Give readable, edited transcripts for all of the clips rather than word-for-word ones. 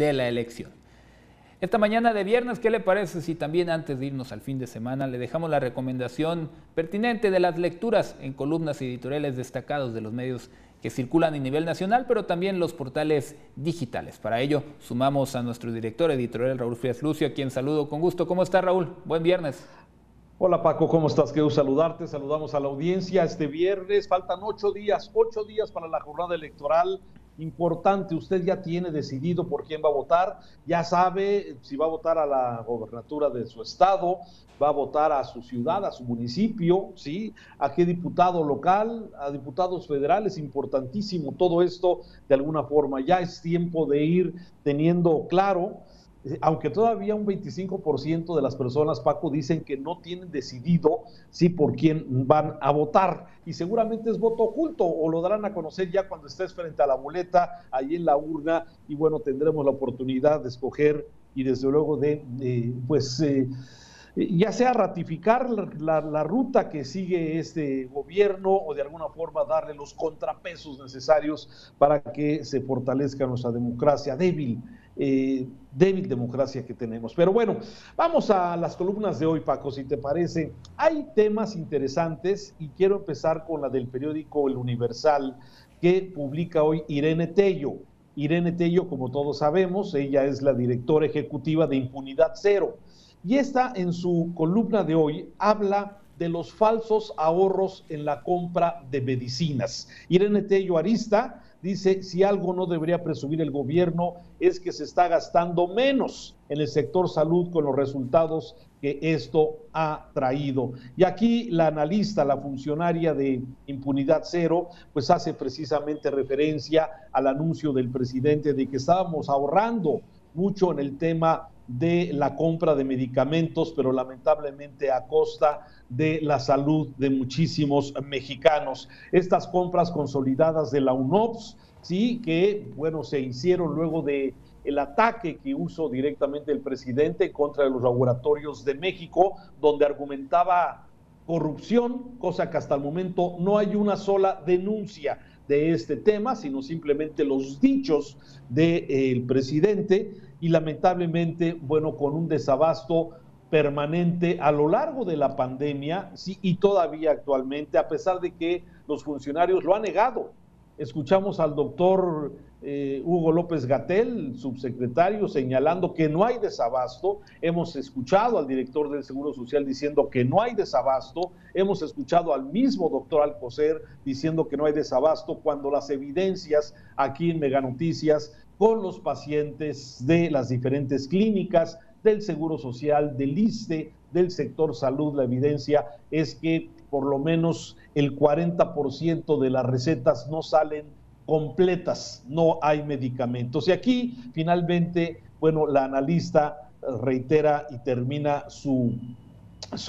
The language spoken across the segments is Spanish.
de la elección. Esta mañana de viernes, ¿qué le parece si también antes de irnos al fin de semana le dejamos la recomendación pertinente de las lecturas en columnas editoriales destacados de los medios que circulan a nivel nacional, pero también los portales digitales? Para ello, sumamos a nuestro director editorial, Raúl Frías Lucio, a quien saludo con gusto. ¿Cómo está, Raúl? Buen viernes. Hola, Paco, ¿cómo estás? Quiero saludarte, saludamos a la audiencia. Este viernes faltan 8 días para la jornada electoral. Importante, usted ya tiene decidido por quién va a votar, ya sabe si va a votar a la gobernatura de su estado, va a votar a su ciudad, a su municipio, ¿sí? A qué diputado local, a diputados federales. Importantísimo todo esto de alguna forma. Ya es tiempo de ir teniendo claro, aunque todavía un 25% de las personas, Paco, dicen que no tienen decidido sí por quién van a votar, y seguramente es voto oculto, o lo darán a conocer ya cuando estés frente a la boleta, ahí en la urna, y bueno, tendremos la oportunidad de escoger y desde luego ya sea ratificar la ruta que sigue este gobierno, o de alguna forma darle los contrapesos necesarios para que se fortalezca nuestra democracia débil democracia que tenemos. Pero bueno, vamos a las columnas de hoy, Paco, si te parece. Hay temas interesantes y quiero empezar con la del periódico El Universal, que publica hoy Irene Tello. Irene Tello, como todos sabemos, ella es la directora ejecutiva de Impunidad Cero, y esta, en su columna de hoy, habla de los falsos ahorros en la compra de medicinas. Irene Tello Arista dice: si algo no debería presumir el gobierno es que se está gastando menos en el sector salud con los resultados que esto ha traído. Y aquí la analista, la funcionaria de Impunidad Cero, pues hace precisamente referencia al anuncio del presidente de que estábamos ahorrando mucho en el tema de la compra de medicamentos, pero lamentablemente a costa de la salud de muchísimos mexicanos. Estas compras consolidadas de la UNOPS, sí, que bueno, se hicieron luego de el ataque que hizo directamente el presidente contra los laboratorios de México, donde argumentaba corrupción, cosa que hasta el momento no hay una sola denuncia de este tema, sino simplemente los dichos del presidente, y lamentablemente, bueno, con un desabasto permanente a lo largo de la pandemia, sí, y todavía actualmente, a pesar de que los funcionarios lo han negado. Escuchamos al doctor Hugo López-Gatell, subsecretario, señalando que no hay desabasto. Hemos escuchado al director del Seguro Social diciendo que no hay desabasto. Hemos escuchado al mismo doctor Alcocer diciendo que no hay desabasto, cuando las evidencias aquí en Mega Noticias con los pacientes de las diferentes clínicas, del Seguro Social, del ISSSTE, del sector salud, la evidencia es que por lo menos el 40% de las recetas no salen completas, no hay medicamentos. Y aquí finalmente, bueno, la analista reitera y termina su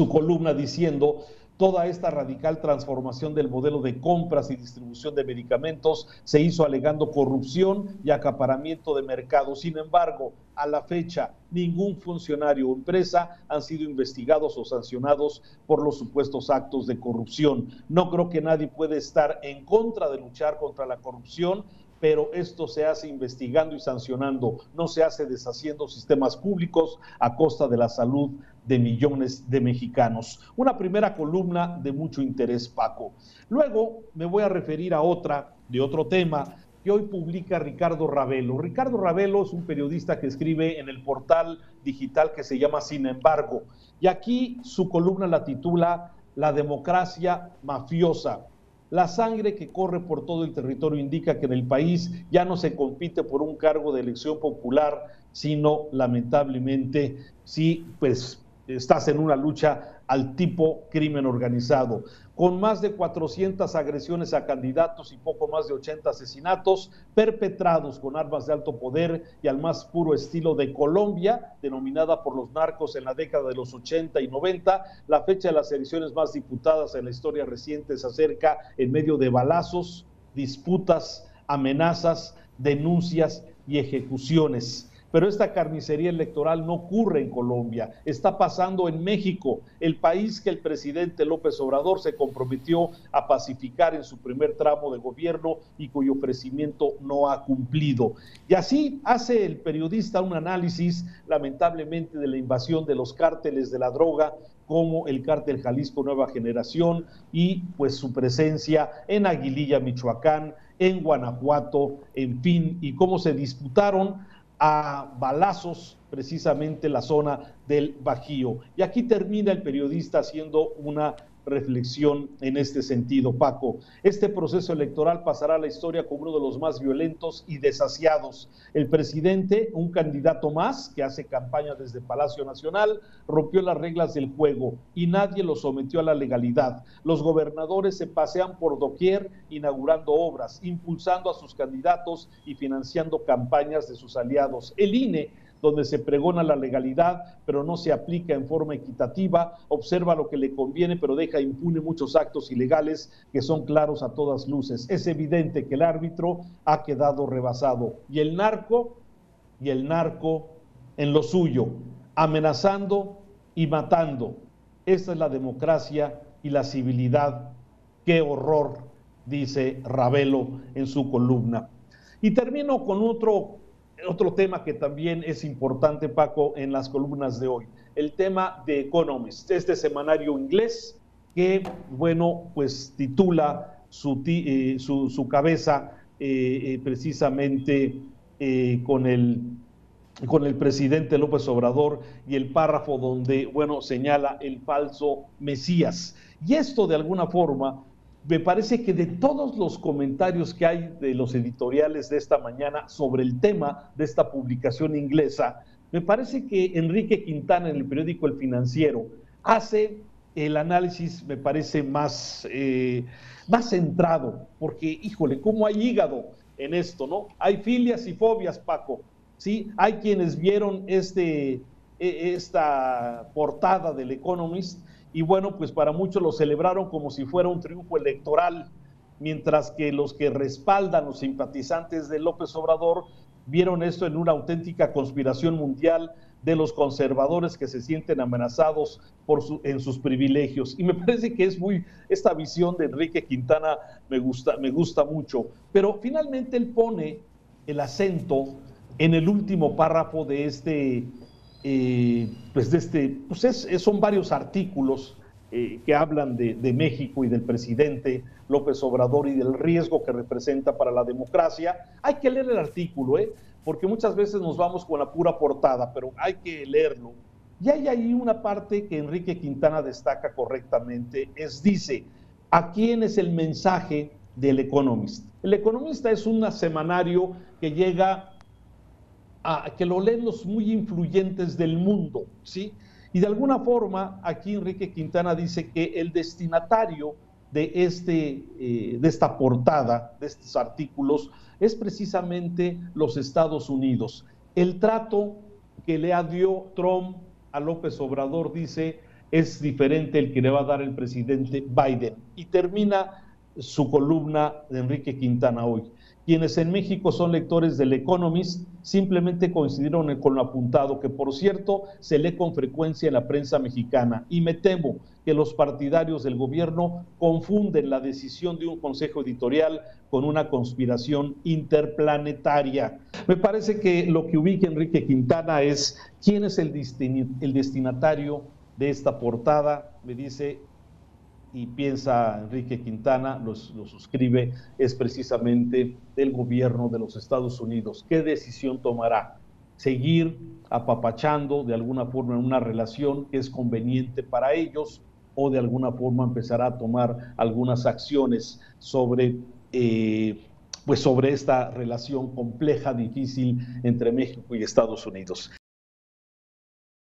columna diciendo: toda esta radical transformación del modelo de compras y distribución de medicamentos se hizo alegando corrupción y acaparamiento de mercado. Sin embargo, a la fecha, ningún funcionario o empresa han sido investigados o sancionados por los supuestos actos de corrupción. No creo que nadie puede estar en contra de luchar contra la corrupción, pero esto se hace investigando y sancionando, no se hace deshaciendo sistemas públicos a costa de la salud de millones de mexicanos. Una primera columna de mucho interés, Paco. Luego me voy a referir a otra, de otro tema, que hoy publica Ricardo Ravelo. Ricardo Ravelo es un periodista que escribe en el portal digital que se llama Sin Embargo, y aquí su columna la titula La democracia mafiosa. La sangre que corre por todo el territorio indica que en el país ya no se compite por un cargo de elección popular, sino lamentablemente sí, pues estás en una lucha al tipo crimen organizado. Con más de 400 agresiones a candidatos y poco más de 80 asesinatos perpetrados con armas de alto poder y al más puro estilo de Colombia, denominada por los narcos en la década de los 80 y 90, la fecha de las elecciones más disputadas en la historia reciente se acerca en medio de balazos, disputas, amenazas, denuncias y ejecuciones. Pero esta carnicería electoral no ocurre en Colombia, está pasando en México, el país que el presidente López Obrador se comprometió a pacificar en su primer tramo de gobierno y cuyo ofrecimiento no ha cumplido. Y así hace el periodista un análisis, lamentablemente, de la invasión de los cárteles de la droga, como el cártel Jalisco Nueva Generación y pues su presencia en Aguililla, Michoacán, en Guanajuato, en fin, y cómo se disputaron a balazos precisamente la zona del Bajío. Y aquí termina el periodista haciendo una reflexión en este sentido, Paco. Este proceso electoral pasará a la historia como uno de los más violentos y desasiados. El presidente, un candidato más que hace campaña desde Palacio Nacional, rompió las reglas del juego y nadie lo sometió a la legalidad. Los gobernadores se pasean por doquier inaugurando obras, impulsando a sus candidatos y financiando campañas de sus aliados. El INE, donde se pregona la legalidad, pero no se aplica en forma equitativa, observa lo que le conviene, pero deja impune muchos actos ilegales que son claros a todas luces. Es evidente que el árbitro ha quedado rebasado. Y el narco en lo suyo, amenazando y matando. Esta es la democracia y la civilidad. ¡Qué horror!, dice Ravelo en su columna. Y termino con otro tema que también es importante, Paco, en las columnas de hoy, el tema de Economist, este semanario inglés que, bueno, pues titula su cabeza precisamente con el presidente López Obrador, y el párrafo donde, bueno, señala el falso Mesías. Y esto, de alguna forma, me parece que de todos los comentarios que hay de los editoriales de esta mañana sobre el tema de esta publicación inglesa, me parece que Enrique Quintana, en el periódico El Financiero, hace el análisis, me parece, más centrado, porque, híjole, cómo hay hígado en esto, ¿no? Hay filias y fobias, Paco, ¿sí? Hay quienes vieron esta portada del Economist, y bueno, pues para muchos lo celebraron como si fuera un triunfo electoral, mientras que los que respaldan, los simpatizantes de López Obrador, vieron esto en una auténtica conspiración mundial de los conservadores que se sienten amenazados en sus privilegios. Y me parece que esta visión de Enrique Quintana me gusta mucho, pero finalmente él pone el acento en el último párrafo de son varios artículos que hablan de México y del presidente López Obrador y del riesgo que representa para la democracia. Hay que leer el artículo, porque muchas veces nos vamos con la pura portada, pero hay que leerlo. Y hay ahí una parte que Enrique Quintana destaca correctamente, dice, ¿a quién es el mensaje del Economist? El Economista es un semanario que llega que lo leen los muy influyentes del mundo, ¿sí? Y de alguna forma, aquí Enrique Quintana dice que el destinatario de esta portada, de estos artículos, es precisamente los Estados Unidos. El trato que le dio Trump a López Obrador, dice, es diferente el que le va a dar el presidente Biden. Y termina su columna de Enrique Quintana hoy. Quienes en México son lectores del Economist simplemente coincidieron con lo apuntado, que por cierto se lee con frecuencia en la prensa mexicana, y me temo que los partidarios del gobierno confunden la decisión de un consejo editorial con una conspiración interplanetaria. Me parece que lo que ubica Enrique Quintana es quién es el destinatario de esta portada, me dice, y piensa Enrique Quintana, lo suscribe, es precisamente del gobierno de los Estados Unidos. ¿Qué decisión tomará? ¿Seguir apapachando de alguna forma en una relación que es conveniente para ellos, o de alguna forma empezará a tomar algunas acciones sobre esta relación compleja, difícil entre México y Estados Unidos?